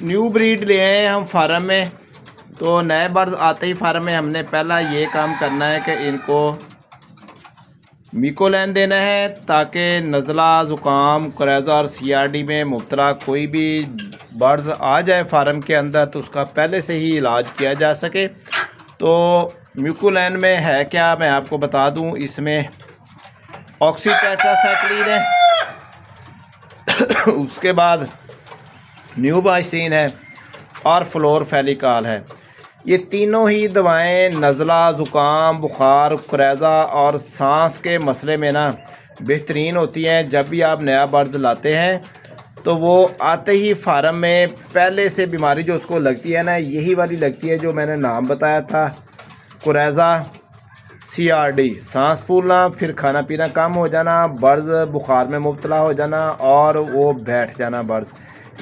New breed ले आए हम फार्म में। तो नए बर्ड्स आते ही फार्म में हमने पहला ये काम करना है कि इनको मिकोलैन देना है, ताकि नज़ला, ज़ुकाम, कुरेज़ा और CRD में मुब्तला कोई भी बर्ड्स आ जाए फार्म के अंदर तो उसका पहले से ही इलाज किया जा सके। तो मिकोलैन में है क्या मैं आपको बता दूं, इसमें ऑक्सीटेट्रासाइक्लिन है उसके बाद न्यूबाइसिन है और फ्लोरफेनिकॉल है। ये तीनों ही दवाएं नज़ला, ज़ुकाम, बुखार, कुरेज़ा और सांस के मसले में ना बेहतरीन होती हैं। जब भी आप नया बर्ड्स लाते हैं तो वो आते ही फार्म में पहले से बीमारी जो उसको लगती है ना, यही वाली लगती है जो मैंने नाम बताया था, कुरेज़ा, CRD, सांस फूलना, फिर खाना पीना कम हो जाना, बर्ड्स बुखार में मुब्तला हो जाना और वो बैठ जाना बर्ड्स।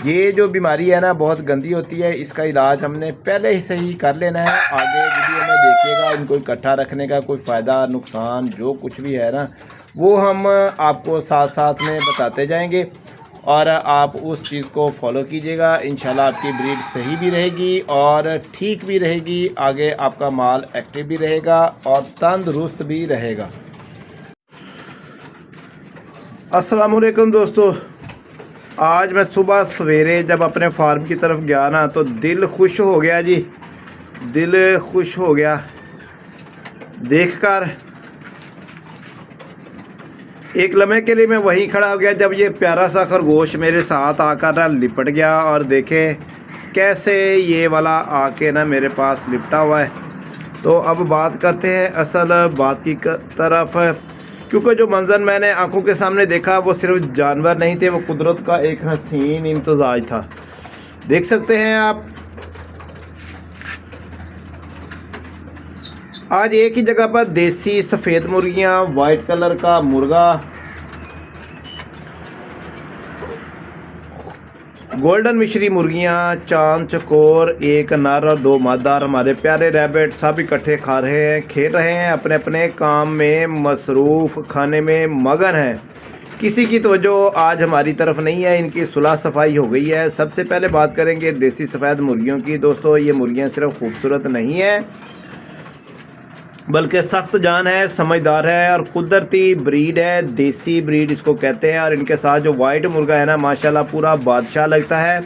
ये जो बीमारी है ना बहुत गंदी होती है। इसका इलाज हमने पहले ही से ही कर लेना है। आगे वीडियो में देखिएगा, इनको इकट्ठा रखने का कोई फ़ायदा नुकसान जो कुछ भी है ना वो हम आपको साथ साथ में बताते जाएंगे और आप उस चीज़ को फॉलो कीजिएगा। इंशाल्लाह आपकी ब्रीड सही भी रहेगी और ठीक भी रहेगी। आगे आपका माल एक्टिव भी रहेगा और तंदुरुस्त भी रहेगा। अस्सलाम वालेकुम दोस्तों, आज मैं सुबह सवेरे जब अपने फार्म की तरफ गया ना तो दिल खुश हो गया जी, दिल खुश हो गया देखकर। एक लम्हे के लिए मैं वहीं खड़ा हो गया जब ये प्यारा सा खरगोश मेरे साथ आकर ना लिपट गया और देखे कैसे ये वाला आके ना मेरे पास लिपटा हुआ है। तो अब बात करते हैं असल बात की तरफ, क्योंकि जो मंजर मैंने आंखों के सामने देखा वो सिर्फ जानवर नहीं थे, वो कुदरत का एक हसीन इम्तजाज था। देख सकते हैं आप, आज एक ही जगह पर देसी सफ़ेद मुर्गियां, वाइट कलर का मुर्गा, गोल्डन मिश्री मुर्गियां, चांद चकोर, एक नर और 2 मादा, हमारे प्यारे रैबिट सब इकट्ठे खा रहे हैं, खेल रहे हैं, अपने अपने काम में मसरूफ़, खाने में मगन हैं। किसी की तवज्जो आज हमारी तरफ नहीं है। इनकी सुलह सफाई हो गई है। सबसे पहले बात करेंगे देसी सफ़ेद मुर्गियों की। दोस्तों ये मुर्गियां सिर्फ खूबसूरत नहीं है बल्कि सख्त जान है, समझदार है और कुदरती ब्रीड है, देसी ब्रीड इसको कहते हैं। और इनके साथ जो वाइट मुर्गा है ना माशाल्लाह पूरा बादशाह लगता है।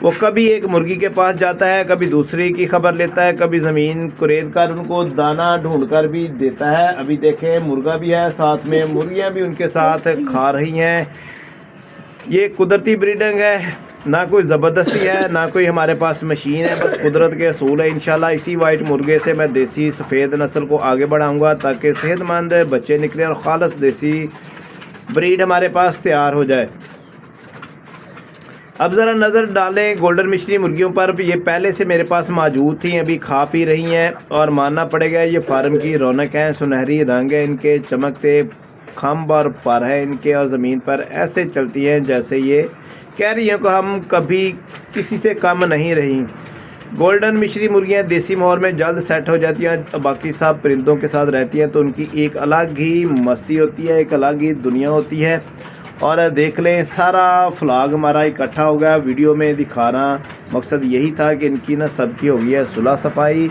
वो कभी एक मुर्गी के पास जाता है, कभी दूसरी की खबर लेता है, कभी ज़मीन कुरेद कर उनको दाना ढूंढ कर भी देता है। अभी देखें मुर्गा भी है साथ में, मुर्गियाँ भी उनके साथ खा रही हैं। ये कुदरती ब्रीडिंग है, ना कोई ज़बरदस्ती है ना कोई हमारे पास मशीन है, बस कुदरत के असूल है। इंशाल्लाह इसी वाइट मुर्गे से मैं देसी सफ़ेद नस्ल को आगे बढ़ाऊंगा ताकि सेहतमंद बच्चे निकलें और ख़ालिस देसी ब्रीड हमारे पास तैयार हो जाए। अब ज़रा नज़र डालें गोल्डन मिश्री मुर्गियों पर। ये पहले से मेरे पास मौजूद थी, अभी खा पी रही हैं और मानना पड़ेगा ये फार्म की रौनक है। सुनहरी रंग है इनके, चमकते खम्भ और पर है इनके और ज़मीन पर ऐसे चलती हैं जैसे ये कह रही हैं कि हम कभी किसी से कम नहीं रही। गोल्डन मिश्री मुर्गियां देसी माहौल में जल्द सेट हो जाती हैं, बाकी सब परिंदों के साथ रहती हैं तो उनकी एक अलग ही मस्ती होती है, एक अलग ही दुनिया होती है। और देख लें सारा फ्लॉग हमारा इकट्ठा हो गया, वीडियो में दिखाना मकसद यही था कि इनकी ना सबकी हो गई है सुलह सफाई।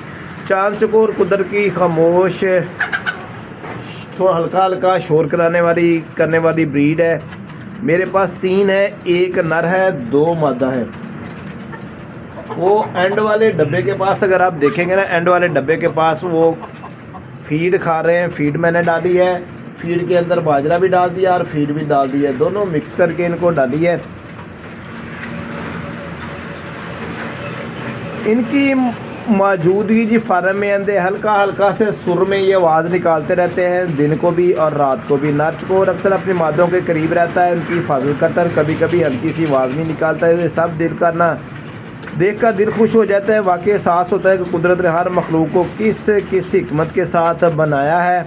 चांद चकोर कुदरत की खामोश, थोड़ा हल्का हल्का शोर करने वाली ब्रीड है। मेरे पास 3 है, एक नर है, 2 मादा है। वो एंड वाले डब्बे के पास अगर आप देखेंगे ना, एंड वाले डब्बे के पास वो फीड खा रहे हैं। फीड मैंने डाली है, फीड के अंदर बाजरा भी डाल दिया और फीड भी डाल दी है, दोनों मिक्स करके इनको डाली है। इनकी मौजूदगी जी फार्म में अंदर हल्का हल्का से सुर में ये आवाज़ निकालते रहते हैं, दिन को भी और रात को भी। नर चकोर अक्सर अपनी मादों के करीब रहता है, उनकी हिफाजत करता है, कभी कभी हल्की सी आवाज़ भी निकालता है। ये सब दिल का ना देख कर दिल खुश हो जाता है। वाकई एहसास होता है कि कुदरत ने हर मखलूक को किस हिकमत के साथ बनाया है।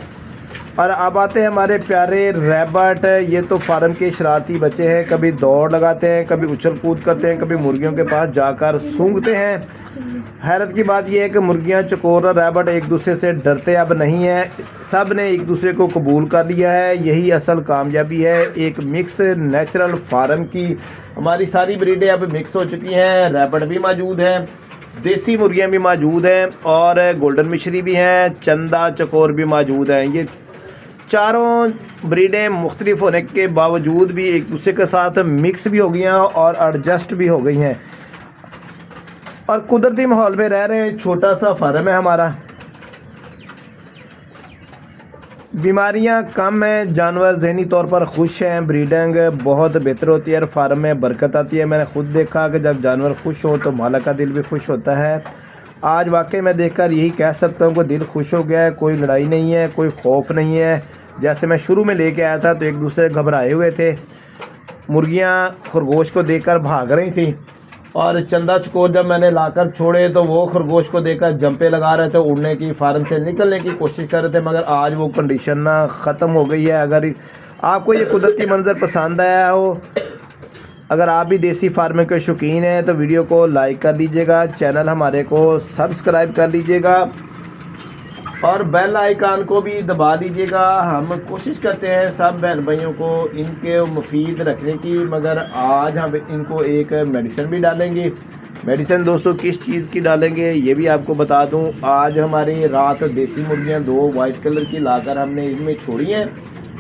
और अब आते हैं हमारे प्यारे रैबिट। ये तो फार्म के शरारती बच्चे हैं, कभी दौड़ लगाते हैं, कभी उछल कूद करते हैं, कभी मुर्गियों के पास जाकर सूंघते हैं। हैरत की बात यह है कि मुर्गियां, चकोर और रैबट एक दूसरे से डरते अब नहीं हैं, सब ने एक दूसरे को कबूल कर लिया है। यही असल कामयाबी है एक मिक्स नेचुरल फार्म की। हमारी सारी ब्रीडें अब मिक्स हो चुकी हैं, रैबट भी मौजूद हैं, देसी मुर्गियां भी मौजूद हैं और गोल्डन मिश्री भी हैं, चंदा, चकोर भी मौजूद हैं। ये चारों ब्रीडें मुख्तलिफ होने के बावजूद भी एक दूसरे के साथ मिक्स भी हो गई हैं और एडजस्ट भी हो गई हैं और कुदरती माहौल में रह रहे हैं। छोटा सा फार्म है हमारा, बीमारियां कम हैं, जानवर ज़हनी तौर पर खुश हैं, ब्रीडिंग बहुत बेहतर होती है और फार्म में बरकत आती है। मैंने खुद देखा कि जब जानवर खुश हो तो मालिक का दिल भी खुश होता है। आज वाकई मैं देखकर यही कह सकता हूँ कि दिल खुश हो गया है, कोई लड़ाई नहीं है, कोई खौफ नहीं है। जैसे मैं शुरू में लेके आया था तो एक दूसरे घबराए हुए थे, मुर्गियाँ खरगोश को देखकर भाग रही थी और चंदा, चकोर जब मैंने लाकर छोड़े तो वो खरगोश को देखकर जंपे लगा रहे थे, उड़ने की, फार्म से निकलने की कोशिश कर रहे थे, मगर आज वो कंडीशन ना ख़त्म हो गई है। अगर आपको ये कुदरती मंजर पसंद आया हो, अगर आप भी देसी फार्मिंग के शौकीन हैं तो वीडियो को लाइक कर लीजिएगा, चैनल हमारे को सब्सक्राइब कर लीजिएगा और बेल आइकान को भी दबा दीजिएगा। हम कोशिश करते हैं सब बहन भाइयों को इनके मुफीद रखने की, मगर आज हम इनको एक मेडिसिन भी डालेंगे। मेडिसिन दोस्तों किस चीज़ की डालेंगे ये भी आपको बता दूं। आज हमारी रात देसी मुर्गियां 2 वाइट कलर की लाकर हमने इनमें छोड़ी हैं,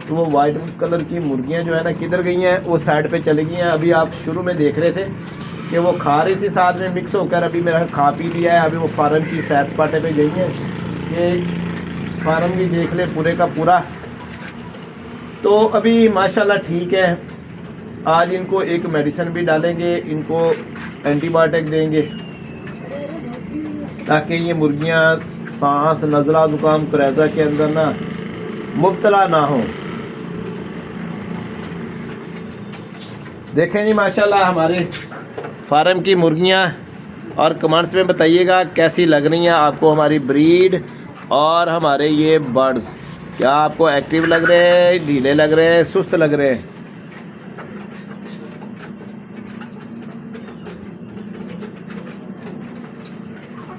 तो वो वाइट कलर की मुर्गियां जो है ना किधर गई हैं, वो साइड पे चली गई हैं। अभी आप शुरू में देख रहे थे कि वो खा रही थी साथ में मिक्स होकर, अभी मेरा खा पी लिया है। अभी वो फार्म की सैर सपाटे पे गई हैं कि फार्म भी देख ले पूरे का पूरा। तो अभी माशाल्लाह ठीक है। आज इनको एक मेडिसिन भी डालेंगे, इनको एंटीबायोटिक देंगे ताकि ये मुर्गियां सांस, नज़ला, ज़ुकाम, करेजा के अंदर ना मुब्तला ना हो। देखें जी माशाल्लाह हमारे फार्म की मुर्गियां, और कमेंट्स में बताइएगा कैसी लग रही हैं आपको हमारी ब्रीड और हमारे ये बर्ड्स। क्या आपको एक्टिव लग रहे हैं, ढीले लग रहे हैं, सुस्त लग रहे हैं?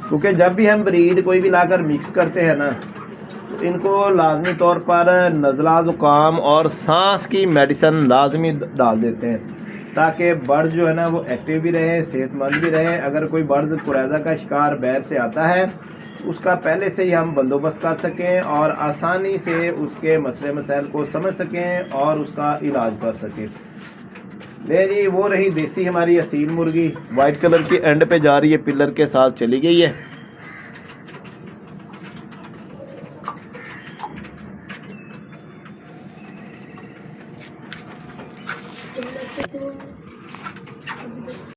क्योंकि जब भी हम ब्रीड कोई भी लाकर मिक्स करते हैं ना, तो इनको लाजमी तौर पर नज़ला, ज़ुकाम और सांस की मेडिसिन लाजमी डाल देते हैं ताकि बर्ड जो है ना वो एक्टिव भी रहे, सेहतमंद भी रहे। अगर कोई बर्ड कुरैजा का शिकार बैर से आता है उसका पहले से ही हम बंदोबस्त कर सकें और आसानी से उसके मसले मसाइल को समझ सकें और उसका इलाज कर सकें। ले जी, वो रही देसी हमारी असील मुर्गी, वाइट कलर की एंड पे जा रही है, पिलर के साथ चली गई है।